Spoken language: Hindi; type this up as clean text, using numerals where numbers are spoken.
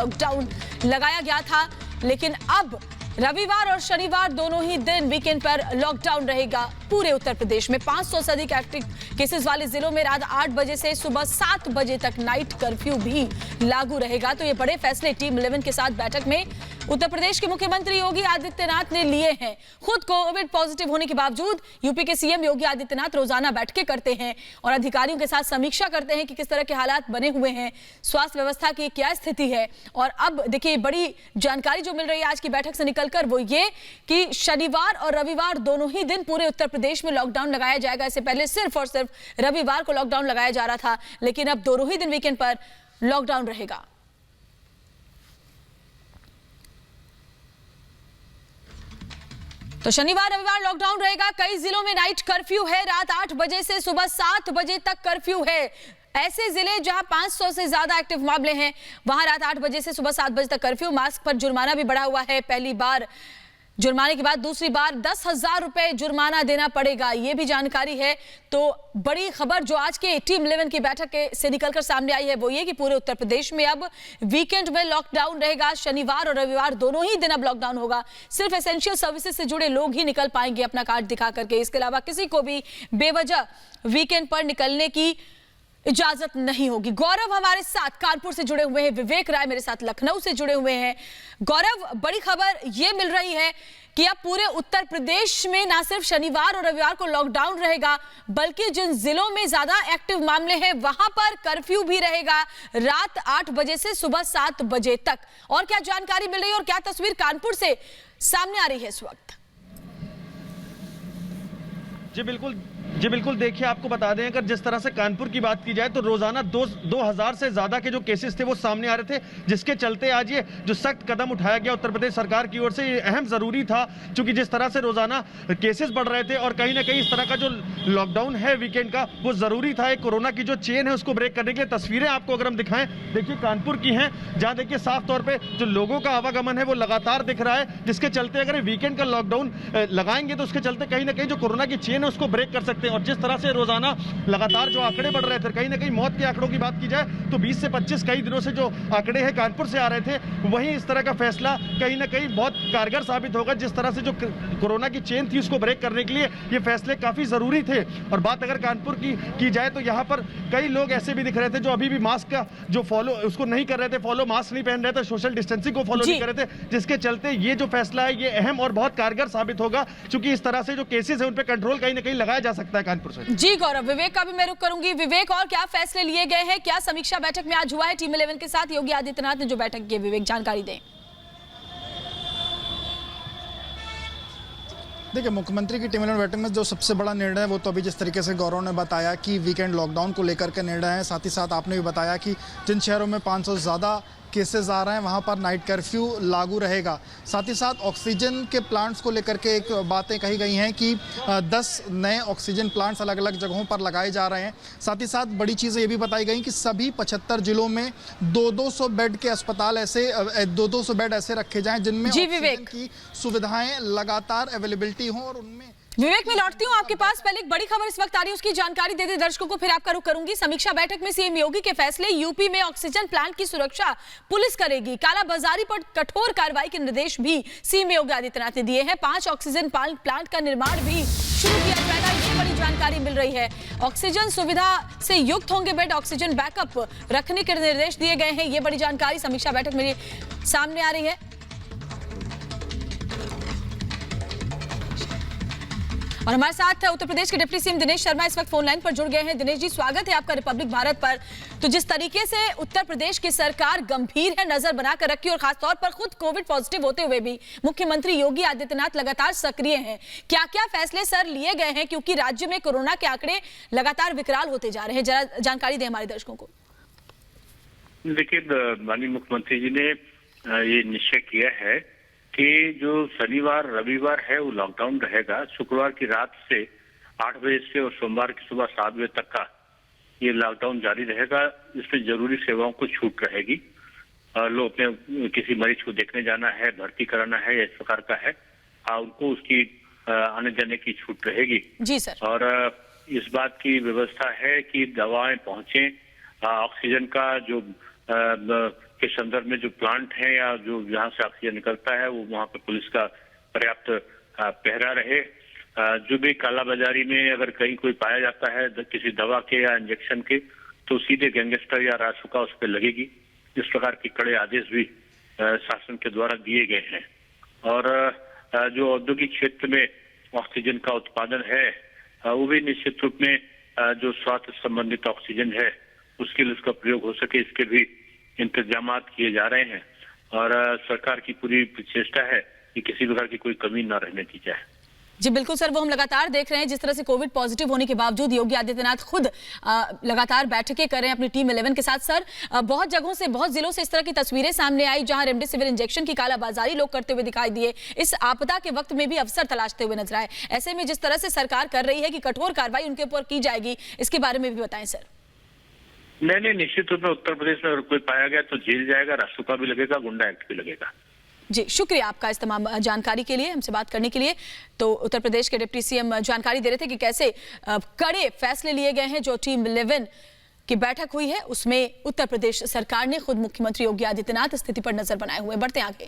लॉकडाउन लगाया गया था, लेकिन अब रविवार और शनिवार दोनों ही दिन वीकेंड पर लॉकडाउन रहेगा पूरे उत्तर प्रदेश में। 500 से अधिक एक्टिव केसेस वाले जिलों में रात 8 बजे से सुबह 7 बजे तक नाइट कर्फ्यू भी लागू रहेगा। तो ये बड़े फैसले टीम 11 के साथ बैठक में उत्तर प्रदेश के मुख्यमंत्री योगी आदित्यनाथ ने लिए हैं। खुद कोविड पॉजिटिव होने के बावजूद यूपी के सीएम योगी आदित्यनाथ रोजाना बैठकें करते हैं और अधिकारियों के साथ समीक्षा करते हैं कि किस तरह के हालात बने हुए हैं, स्वास्थ्य व्यवस्था की क्या स्थिति है। और अब देखिए बड़ी जानकारी जो मिल रही है आज की बैठक से निकलकर, वो ये कि शनिवार और रविवार दोनों ही दिन पूरे उत्तर प्रदेश में लॉकडाउन लगाया जाएगा। इससे पहले सिर्फ और सिर्फ रविवार को लॉकडाउन लगाया जा रहा था, लेकिन अब दोनों ही दिन वीकेंड पर लॉकडाउन रहेगा। तो शनिवार रविवार लॉकडाउन रहेगा। कई जिलों में नाइट कर्फ्यू है, रात 8 बजे से सुबह 7 बजे तक कर्फ्यू है। ऐसे जिले जहां 500 से ज्यादा एक्टिव मामले हैं वहां रात 8 बजे से सुबह 7 बजे तक कर्फ्यू। मास्क पर जुर्माना भी बढ़ा हुआ है। पहली बार जुर्माने के बाद दूसरी बार 10,000 रुपए जुर्माना देना पड़ेगा, यह भी जानकारी है। तो बड़ी खबर जो आज के टीम 11 की बैठक से निकलकर सामने आई है वो ये कि पूरे उत्तर प्रदेश में अब वीकेंड में लॉकडाउन रहेगा। शनिवार और रविवार दोनों ही दिन अब लॉकडाउन होगा। सिर्फ एसेंशियल सर्विसेज से जुड़े लोग ही निकल पाएंगे अपना कार्ड दिखा करके। इसके अलावा किसी को भी बेवजह वीकेंड पर निकलने की इजाजत नहीं होगी। गौरव हमारे साथ कानपुर से जुड़े हुए हैं, विवेक राय मेरे साथ लखनऊ से जुड़े हुए हैं। गौरव, बड़ी खबर यह मिल रही है कि अब पूरे उत्तर प्रदेश में ना सिर्फ शनिवार और रविवार को लॉकडाउन रहेगा, बल्कि जिन जिलों में ज्यादा एक्टिव मामले हैं वहां पर कर्फ्यू भी रहेगा रात 8 बजे से सुबह 7 बजे तक। और क्या जानकारी मिल रही है और क्या तस्वीर कानपुर से सामने आ रही है इस वक्त? जी बिल्कुल देखिए, आपको बता दें अगर जिस तरह से कानपुर की बात की जाए तो रोजाना 2000 से ज्यादा के जो केसेस थे वो सामने आ रहे थे, जिसके चलते आज ये जो सख्त कदम उठाया गया उत्तर प्रदेश सरकार की ओर से ये अहम जरूरी था। क्योंकि जिस तरह से रोजाना केसेस बढ़ रहे थे और कहीं ना कहीं इस तरह का जो लॉकडाउन है वीकेंड का वो जरूरी था। एक कोरोना की जो चेन है उसको ब्रेक करने के लिए तस्वीरें आपको अगर हम दिखाएं, देखिए कानपुर की हैं, जहां देखिए साफ तौर पर जो लोगों का आवागमन है वो लगातार दिख रहा है, जिसके चलते अगर वीकेंड का लॉकडाउन लगाएंगे तो उसके चलते कहीं ना कहीं जो कोरोना की चेन है उसको ब्रेक कर सकते हैं। और जिस तरह से रोजाना लगातार जो आंकड़े बढ़ रहे थे, कहीं ना कहीं मौत के आंकड़ों की बात की जाए तो 20 से 25 कई दिनों से जो आंकड़े हैं कानपुर से आ रहे थे, वहीं इस तरह का फैसला कहीं ना कहीं बहुत कारगर साबित होगा। जिस तरह से जो कोरोना की चेन थी उसको ब्रेक करने के लिए ये फैसले काफी जरूरी थे। और बात अगर कानपुर की जाए तो यहाँ पर कई लोग ऐसे भी दिख रहे थे जो अभी भी मास्क का जो फॉलो उसको नहीं कर रहे थे, फॉलो मास्क नहीं पहन रहे थे, सोशल डिस्टेंसिंग को फॉलो नहीं कर रहे थे, जिसके चलते ये जो फैसला है ये अहम और बहुत कारगर साबित होगा। क्योंकि इस तरह से जो केसेस है उन पर कंट्रोल कहीं ना कहीं लगाया जा सकता है कानपुर से। जी गौरव, विवेक का भी मैं रुख करूंगी। विवेक, और क्या फैसले लिए गए हैं, क्या समीक्षा बैठक में आज हुआ है टीम 11 के साथ योगी आदित्यनाथ ने जो बैठक की है? विवेक, जानकारी दें। देखिए, मुख्यमंत्री की टीम 11 बैठक में जो सबसे बड़ा निर्णय है वो तो अभी जिस तरीके से गौरव ने बताया कि वीकेंड लॉकडाउन को लेकर के निर्णय है। साथ ही साथ आपने भी बताया कि जिन शहरों में 500 से ज़्यादा केसेस आ रहे हैं वहाँ पर नाइट कर्फ्यू लागू रहेगा। साथ ही साथ ऑक्सीजन के प्लांट्स को लेकर के एक बातें कही गई हैं कि 10 नए ऑक्सीजन प्लांट्स अलग अलग जगहों पर लगाए जा रहे हैं। साथ ही साथ बड़ी चीज़ें ये भी बताई गई कि सभी 75 जिलों में 200 बेड के अस्पताल ऐसे 200 बेड ऐसे रखे जाएं जिनमें ऑक्सीजन की सुविधाएं लगातार अवेलेबिलिटी हों। और उनमें विवेक, मैं लौटती हूँ आपके पास। पहले एक बड़ी खबर इस वक्त आ रही है, उसकी जानकारी दे दे दर्शकों को, फिर आपका रुख करूंगी। समीक्षा बैठक में सीएम योगी के फैसले, यूपी में ऑक्सीजन प्लांट की सुरक्षा पुलिस करेगी। कालाबाजारी पर कठोर कार्रवाई के निर्देश भी सीएम योगी आदित्यनाथ ने दिए हैं। 5 ऑक्सीजन प्लांट का निर्माण भी शुरू किया जाएगा, ये बड़ी जानकारी मिल रही है। ऑक्सीजन सुविधा से युक्त होंगे बेड, ऑक्सीजन बैकअप रखने के निर्देश दिए गए हैं, ये बड़ी जानकारी समीक्षा बैठक में सामने आ रही है। और हमारे साथ उत्तर प्रदेश के डिप्टी सीएम दिनेश शर्मा इस वक्त फोन लाइन पर जुड़ गए हैं। दिनेश जी, स्वागत है आपका रिपब्लिक भारत पर। तो जिस तरीके से उत्तर प्रदेश की सरकार गंभीर है, नजर बनाकर रखी और खासतौर पर खुद कोविड पॉजिटिव होते हुए भी मुख्यमंत्री योगी आदित्यनाथ लगातार सक्रिय हैं, क्या क्या फैसले सर लिए गए हैं? क्योंकि राज्य में कोरोना के आंकड़े लगातार विकराल होते जा रहे हैं, जरा जानकारी दें हमारे दर्शकों को। देखिए, माननीय मुख्यमंत्री जी ने ये निश्चय किया है कि जो शनिवार रविवार है वो लॉकडाउन रहेगा। शुक्रवार की रात से 8 बजे से और सोमवार की सुबह 7 बजे तक का ये लॉकडाउन जारी रहेगा। इसमें जरूरी सेवाओं को छूट रहेगी। लोग अपने किसी मरीज को देखने जाना है, भर्ती कराना है या इस प्रकार का है, उनको उसकी आने जाने की छूट रहेगी। जी सर। और इस बात की व्यवस्था है कि दवाएं पहुंचे, ऑक्सीजन का जो के संदर्भ में जो प्लांट है या जो जहाँ से ऑक्सीजन निकलता है वो वहाँ पे पुलिस का पर्याप्त पहरा रहे। जो भी कालाबाजारी में अगर कहीं कोई पाया जाता है किसी दवा के या इंजेक्शन के, तो सीधे गैंगस्टर या रासुका उस पर लगेगी। इस प्रकार के कड़े आदेश भी शासन के द्वारा दिए गए हैं। और जो औद्योगिक क्षेत्र में ऑक्सीजन का उत्पादन है वो भी निश्चित रूप में जो स्वास्थ्य संबंधित ऑक्सीजन है उसके लिए उसका प्रयोग हो सके, इसके भी इंतजाम किए जा रहे हैं। और सरकार की पूरी चेष्टा है कि किसी प्रकार की कोई कमी न रहने दी जाए। जी बिल्कुल सर, वो हम लगातार देख रहे हैं जिस तरह से कोविड पॉजिटिव होने के बावजूद योगी आदित्यनाथ खुद लगातार बैठकें कर रहे हैं अपनी टीम 11 के साथ। सर, बहुत जगहों से, बहुत जिलों से इस तरह की तस्वीरें सामने आई जहां रेमडेसिविर इंजेक्शन की कालाबाजारी लोग करते हुए दिखाई दिए। इस आपदा के वक्त में भी अवसर तलाशते हुए नजर आए। ऐसे में जिस तरह से सरकार कर रही है कि कठोर कार्रवाई उनके ऊपर की जाएगी, इसके बारे में भी बताएं सर। नहीं, निश्चित रूप में उत्तर प्रदेश में अगर कोई पाया गया तो जेल जाएगा, रासुका भी लगेगा, गुंडा एक्ट भी लगेगा। जी शुक्रिया आपका इस तमाम जानकारी के लिए, हमसे बात करने के लिए। तो उत्तर प्रदेश के डिप्टी सीएम जानकारी दे रहे थे कि कैसे कड़े फैसले लिए गए हैं। जो टीम 11 की बैठक हुई है उसमें उत्तर प्रदेश सरकार ने खुद मुख्यमंत्री योगी आदित्यनाथ स्थिति पर नजर बनाए हुए। बढ़ते आगे।